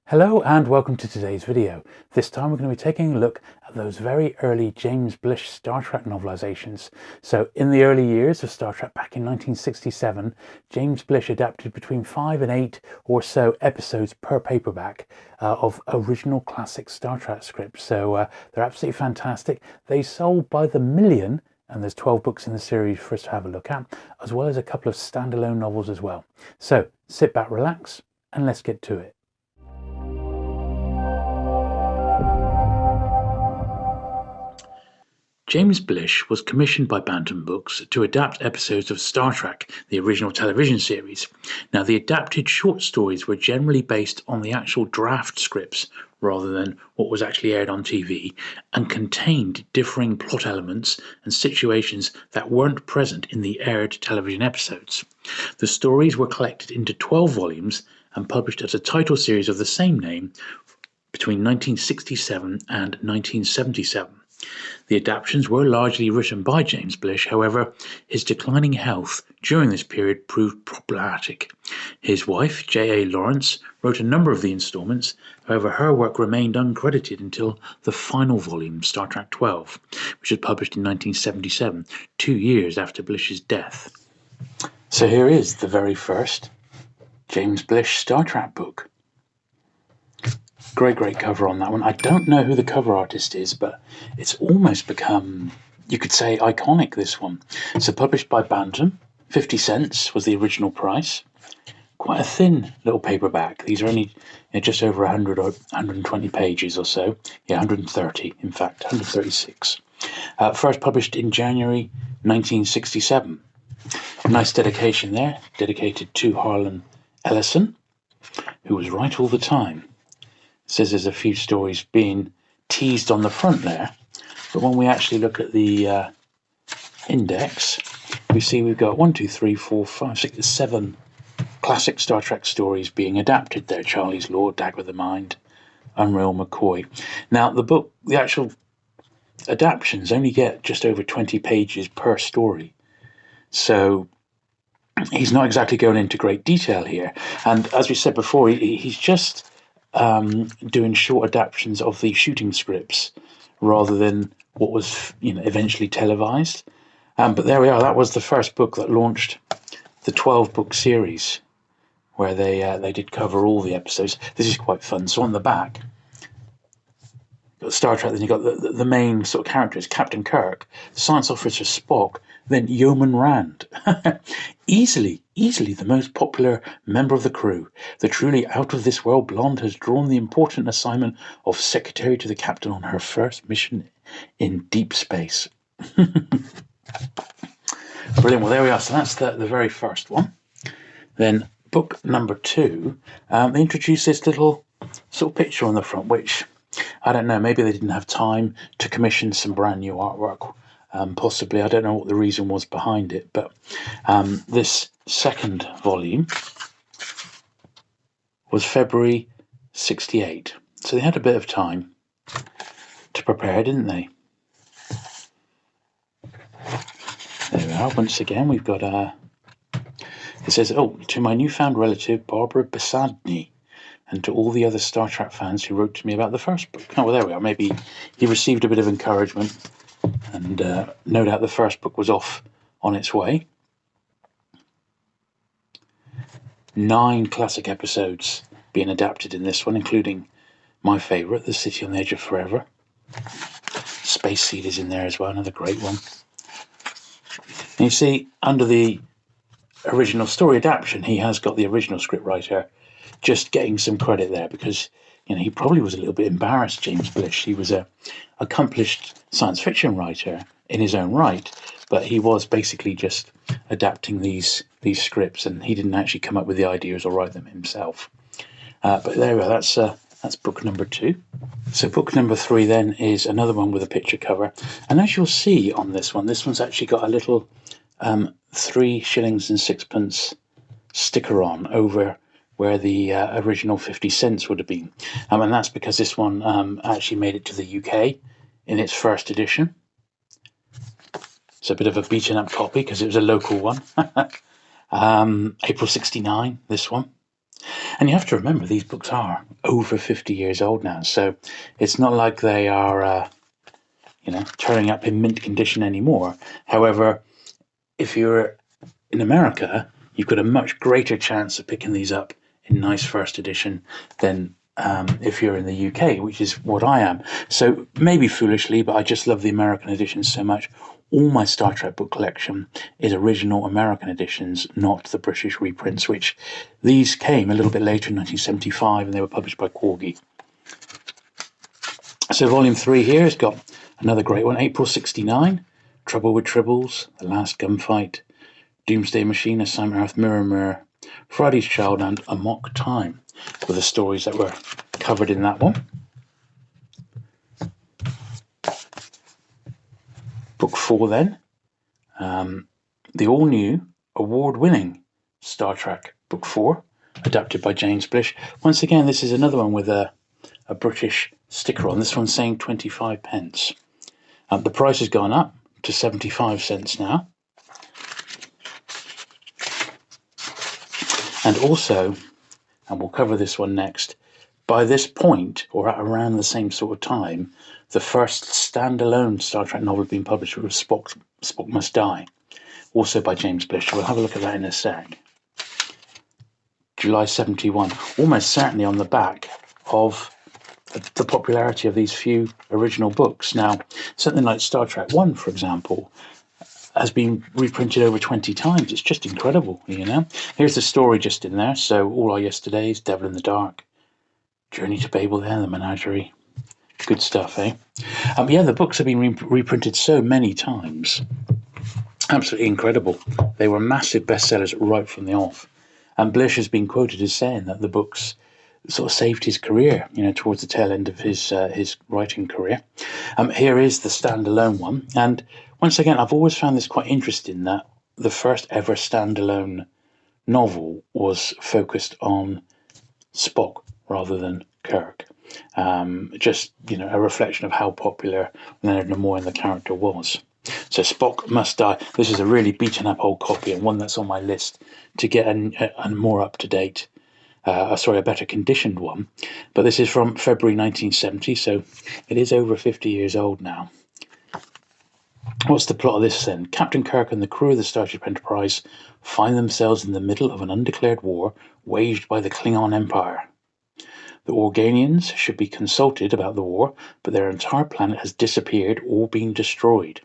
Hello and welcome to today's video. This time we're going to be taking a look at those very early James Blish Star Trek novelizations. So in the early years of Star Trek back in 1967, James Blish adapted between 5 and 8 or so episodes per paperback of original classic Star Trek scripts. So they're absolutely fantastic. They sold by the million, and there's 12 books in the series for us to have a look at, as well as a couple of standalone novels as well. So sit back, relax, and let's get to it. James Blish was commissioned by Bantam Books to adapt episodes of Star Trek, the original television series. Now, the adapted short stories were generally based on the actual draft scripts rather than what was actually aired on TV, and contained differing plot elements and situations that weren't present in the aired television episodes. The stories were collected into 12 volumes and published as a title series of the same name between 1967 and 1977. The adaptations were largely written by James Blish, however, his declining health during this period proved problematic. His wife, J.A. Lawrence, wrote a number of the installments, however her work remained uncredited until the final volume, Star Trek 12, which was published in 1977, 2 years after Blish's death. So here is the very first James Blish Star Trek book. Great cover on that one. I don't know who the cover artist is, but it's almost become, you could say, iconic, this one. So published by Bantam, 50 cents was the original price. Quite a thin little paperback. These are only just over 100 or 120 pages or so. Yeah, 130, in fact, 136. First published in January 1967. A nice dedication there, dedicated to Harlan Ellison, who was right all the time. Says there's a few stories being teased on the front there, but when we actually look at the index, we see we've got 1, 2, 3, 4, 5, 6, 7 classic Star Trek stories being adapted there. Charlie's Law, Dagger of the Mind, Unreal McCoy. Now the actual adaptions only get just over 20 pages per story, so he's not exactly going into great detail here. And as we said before, he's just doing short adaptations of the shooting scripts rather than what was eventually televised. But there we are. That was the first book that launched the 12-book series, where they did cover all the episodes. This is quite fun. So on the back, got Star Trek. Then you got the main sort of characters: Captain Kirk, Science Officer Spock, then Yeoman Rand. Easily the most popular member of the crew. The truly out-of-this-world blonde has drawn the important assignment of secretary to the captain on her first mission in deep space. Brilliant. Well, there we are. So that's the very first one. Then book number 2, they introduced this little sort of picture on the front, which, I don't know, maybe they didn't have time to commission some brand new artwork. Possibly, I don't know what the reason was behind it, but this second volume was February 68. So they had a bit of time to prepare, didn't they? There we are. Once again, we've got it says, to my newfound relative, Barbara Besadny, and to all the other Star Trek fans who wrote to me about the first book. Oh, well, there we are. Maybe he received a bit of encouragement, and no doubt the first book was off on its way. 9 classic episodes being adapted in this one, including my favourite, The City on the Edge of Forever. Space Seed is in there as well, another great one. And you see, under the original story adaptation, he has got the original scriptwriter just getting some credit there, because he probably was a little bit embarrassed, James Blish. He was a accomplished science fiction writer in his own right, but he was basically just adapting these scripts, and he didn't actually come up with the ideas or write them himself. But there we are. That's book number 2. So book number 3 then is another one with a picture cover, and as you'll see on this one's actually got a little 3 shillings and 6pence sticker on over where the original 50 cents would have been. And that's because this one actually made it to the UK in its first edition. It's a bit of a beaten up copy because it was a local one. April 69, this one. And you have to remember, these books are over 50 years old now, so it's not like they are, turning up in mint condition anymore. However, if you're in America, you've got a much greater chance of picking these up in nice first edition than if you're in the UK, which is what I am. So maybe foolishly, but I just love the American editions so much. All my Star Trek book collection is original American editions, not the British reprints, which these came a little bit later in 1975, and they were published by Corgi. So volume 3 here has got another great one, April 69, Trouble with Tribbles, The Last Gunfight, Doomsday Machine, Assignment Earth, Mirror Mirror, Friday's Child, and Amok Time were the stories that were covered in that one. Book 4 then, the all-new, award-winning Star Trek Book 4, adapted by James Blish. Once again, this is another one with a British sticker on. This one's saying 25 pence. The price has gone up to 75 cents now. And also, and we'll cover this one next, by this point, or at around the same sort of time, the first standalone Star Trek novel had been published, was Spock Must Die, also by James Blish. We'll have a look at that in a sec. July 71, almost certainly on the back of the popularity of these few original books. Now, something like Star Trek 1, for example, has been reprinted over 20 times. It's just incredible, Here's the story just in there. So, All Our Yesterdays, Devil in the Dark, Journey to Babel there, The Menagerie. Good stuff, eh? The books have been reprinted so many times. Absolutely incredible. They were massive bestsellers right from the off. And Blish has been quoted as saying that the books sort of saved his career, towards the tail end of his writing career. Here is the standalone one. And once again, I've always found this quite interesting that the first ever standalone novel was focused on Spock rather than Kirk. Just, a reflection of how popular Leonard Nimoy and the character was. So Spock Must Die. This is a really beaten up old copy, and one that's on my list to get a more up-to-date, a better conditioned one. But this is from February 1970, so it is over 50 years old now. What's the plot of this then? Captain Kirk and the crew of the Starship Enterprise find themselves in the middle of an undeclared war waged by the Klingon Empire. The Organians should be consulted about the war, but their entire planet has disappeared or been destroyed.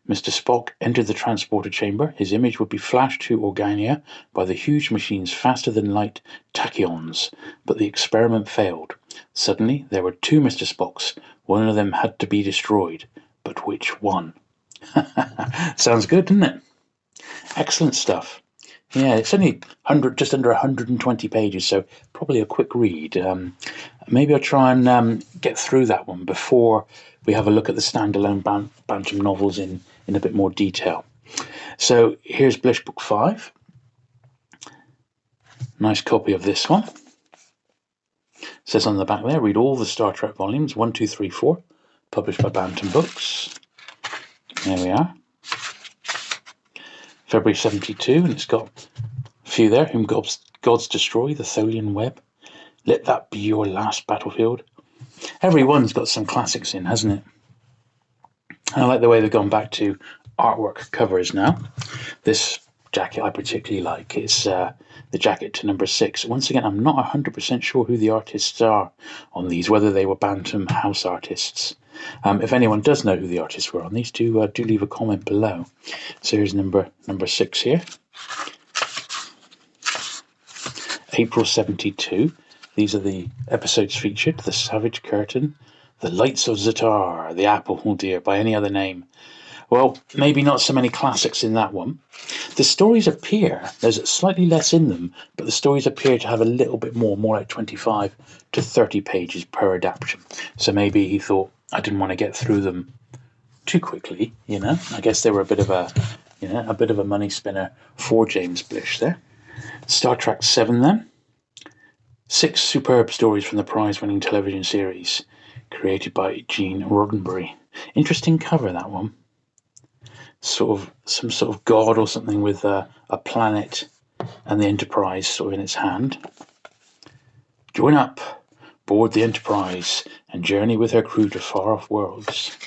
Mr. Spock entered the transporter chamber. His image would be flashed to Organia by the huge machine's faster-than-light tachyons, but the experiment failed. Suddenly, there were two Mr. Spocks. One of them had to be destroyed. But which one? Sounds good, doesn't it? Excellent stuff. Yeah, it's only just under 120 pages, so probably a quick read. Maybe I'll try and get through that one before we have a look at the standalone Bantam novels in a bit more detail. So here's Blish Book 5. Nice copy of this one. It says on the back there, read all the Star Trek volumes, 1, 2, 3, 4, published by Bantam Books. There we are. February 72, and it's got a few there. Whom gods destroy, the Tholian web. Let that be your last battlefield. Every one's got some classics in, hasn't it? And I like the way they've gone back to artwork covers now. This jacket I particularly like. It's the jacket to number 6. Once again, I'm not 100% sure who the artists are on these, whether they were Bantam House artists. If anyone does know who the artists were on these, do leave a comment below. So here's number 6 here. April 72. These are the episodes featured: The Savage Curtain, The Lights of Zatar, The Apple, oh dear, by any other name. Well, maybe not so many classics in that one. The stories appear, there's slightly less in them, but the stories appear to have a little bit more like 25 to 30 pages per adaptation. So maybe he thought, I didn't want to get through them too quickly, I guess they were a bit of a money spinner for James Blish there. Star Trek 7 then. 6 superb stories from the prize-winning television series, created by Gene Roddenberry. Interesting cover, that one. Some sort of god or something with a planet and the Enterprise sort of in its hand. Join up, board the Enterprise, and journey with her crew to far-off worlds.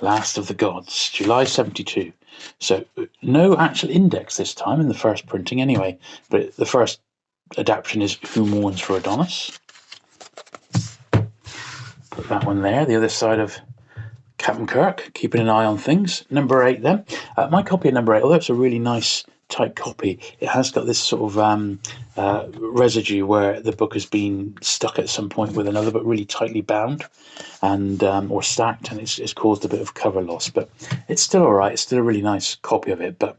Last of the Gods, July 72. So no actual index this time in the first printing anyway, but the first adaptation is Who Mourns for Adonis. Put that one there, the other side of Captain Kirk, keeping an eye on things. Number 8 then. My copy of number 8, although it's a really nice tight copy, it has got this sort of residue where the book has been stuck at some point with another book really tightly bound and or stacked, and it's caused a bit of cover loss, but it's still all right. It's still a really nice copy of it, but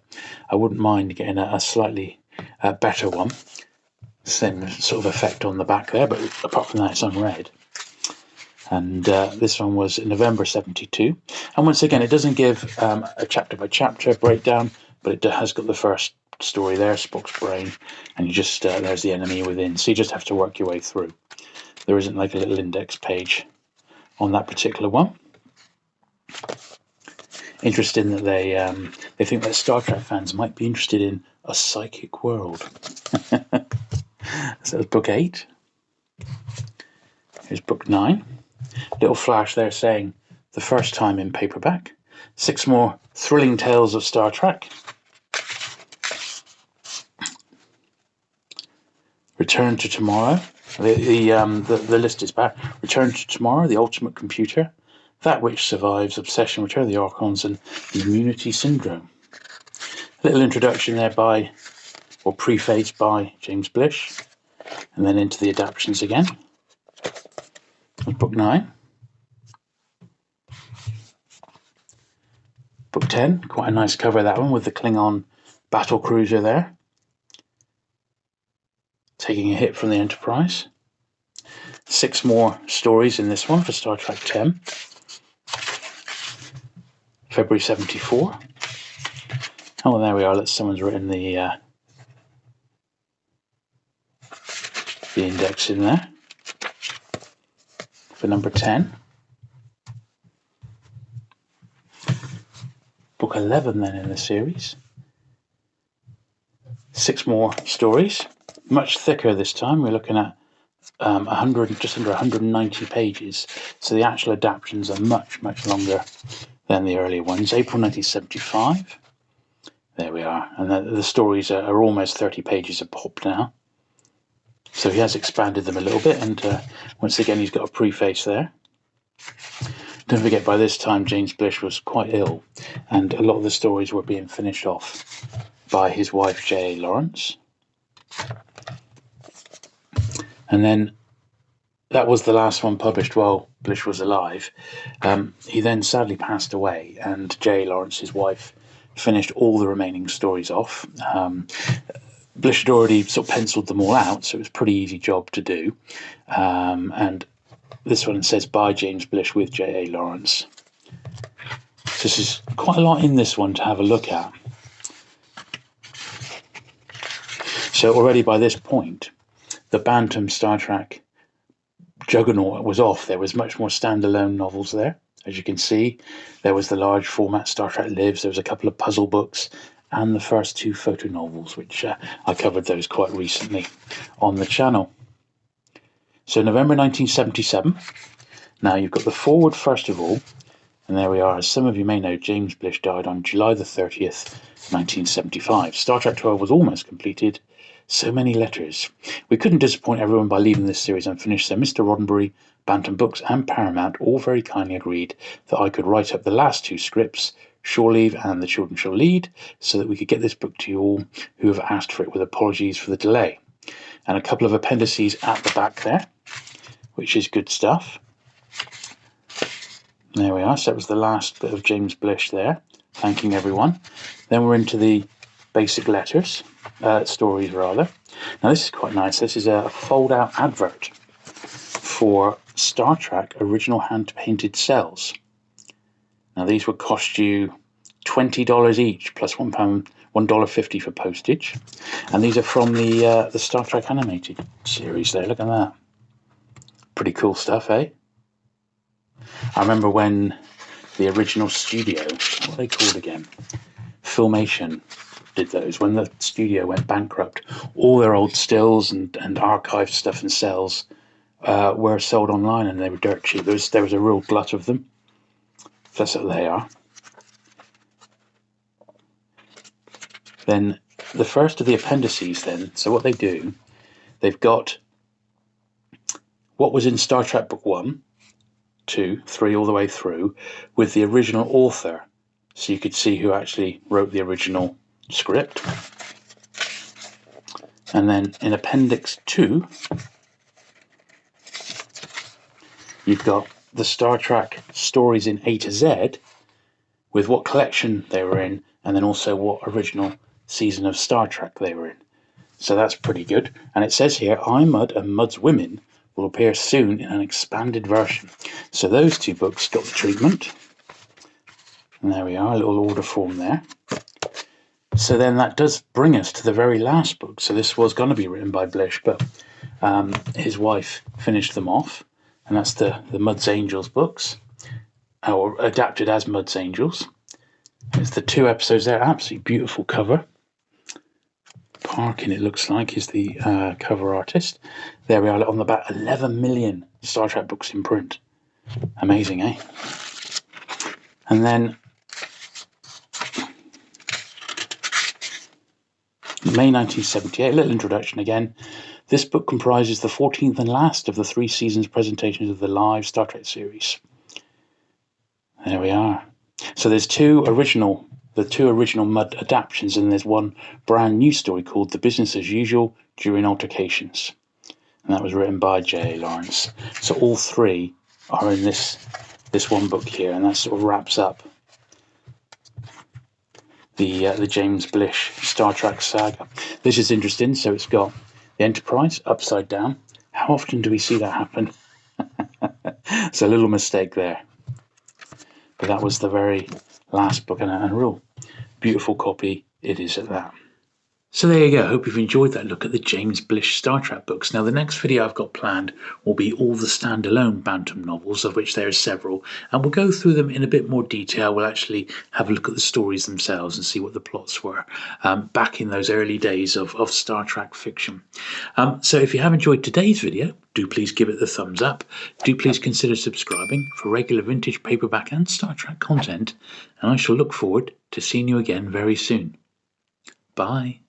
I wouldn't mind getting a slightly better one. Same sort of effect on the back there, but apart from that, it's unread. And this one was in November 72. And once again, it doesn't give a chapter by chapter breakdown, but it has got the first story there, Spock's brain, and you just there's the enemy within. So you just have to work your way through. There isn't like a little index page on that particular one. Interesting that they think that Star Trek fans might be interested in a psychic world. So that's book 8. Here's book 9. Little flash there saying the first time in paperback. 6 more thrilling tales of Star Trek. Return to Tomorrow. The list is back. Return to Tomorrow, The Ultimate Computer, That Which Survives, Obsession, Return of the Archons, and the Immunity Syndrome. A little introduction there by, or preface by, James Blish, and then into the adaptations again. Book 9. Book 10, quite a nice cover, that one, with the Klingon battle cruiser there, taking a hit from the Enterprise. 6 more stories in this one for Star Trek 10. February 74. Oh, there we are. Someone's written the index in there for number 10. Book 11 then in the series. 6 more stories, much thicker this time. We're looking at 100, just under 190 pages. So the actual adaptations are much, much longer than the earlier ones. April 1975. There we are. And the stories are almost 30 pages a pop now. So he has expanded them a little bit, and once again he's got a preface there. Don't forget, by this time James Blish was quite ill, and a lot of the stories were being finished off by his wife J.A. Lawrence. And then that was the last one published while Blish was alive. He then sadly passed away, and J.A. Lawrence, his wife, finished all the remaining stories off. Blish had already sort of penciled them all out, so it was a pretty easy job to do. And this one says by James Blish with J.A. Lawrence. So this is quite a lot in this one to have a look at. So already by this point, the Bantam Star Trek juggernaut was off. There was much more standalone novels there. As you can see, there was the large format Star Trek Lives, there was a couple of puzzle books, and the first 2 photo novels, which I covered those quite recently on the channel. So November 1977. Now you've got the foreword first of all, and there we are. As some of you may know, James Blish died on July the 30th, 1975. Star Trek 12 was almost completed. So many letters. We couldn't disappoint everyone by leaving this series unfinished, so Mr. Roddenberry, Bantam Books and Paramount all very kindly agreed that I could write up the last 2 scripts, Shore Leave and The Children Shall Lead, so that we could get this book to you all who have asked for it, with apologies for the delay. And a couple of appendices at the back there, which is good stuff. There we are. So that was the last bit of James Blish there, thanking everyone. Then we're into the basic letters, stories rather. Now this is quite nice. This is a fold-out advert for Star Trek original hand-painted cells. Now these would cost you $20 each, plus $1.50 for postage. And these are from the Star Trek animated series there. Look at that. Pretty cool stuff, eh? I remember when the original studio, what are they called again? Filmation, did those. When the studio went bankrupt, all their old stills and archived stuff and cells were sold online, and they were dirt cheap. There was a real glut of them. So that's what they are. Then the first of the appendices then, so what they do, they've got what was in Star Trek Book 1, 2, 3, all the way through, with the original author. So you could see who actually wrote the original script. And then in Appendix 2, you've got the Star Trek stories in A to Z, with what collection they were in, and then also what original season of Star Trek they were in. So that's pretty good. And it says here, I, Mud and Mud's Women will appear soon in an expanded version. So those two books got the treatment. And there we are, a little order form there. So then that does bring us to the very last book. So this was going to be written by Blish, but his wife finished them off. And that's the Mud's Angels books, or adapted as Mud's Angels. It's the 2 episodes there, absolutely beautiful cover. Parkin, it looks like, is the cover artist. There we are on the back, 11 million Star Trek books in print. Amazing, eh? And then May 1978, a little introduction again. This book comprises the 14th and last of the 3 seasons presentations of the live Star Trek series. There we are. So there's the 2 original Mud adaptations, and there's one brand new story called The Business as Usual During Altercations. And that was written by J.A. Lawrence. So all 3 are in this one book here, and that sort of wraps up the James Blish Star Trek saga. This is interesting. So it's got the Enterprise upside down. How often do we see that happen? It's a little mistake there. But that was the very last book, and a real beautiful copy it is at that. So there you go. I hope you've enjoyed that look at the James Blish Star Trek books. Now the next video I've got planned will be all the standalone Bantam novels, of which there are several, and we'll go through them in a bit more detail. We'll actually have a look at the stories themselves and see what the plots were back in those early days of Star Trek fiction. So if you have enjoyed today's video, do please give it the thumbs up. Do please consider subscribing for regular vintage paperback and Star Trek content, and I shall look forward to seeing you again very soon. Bye.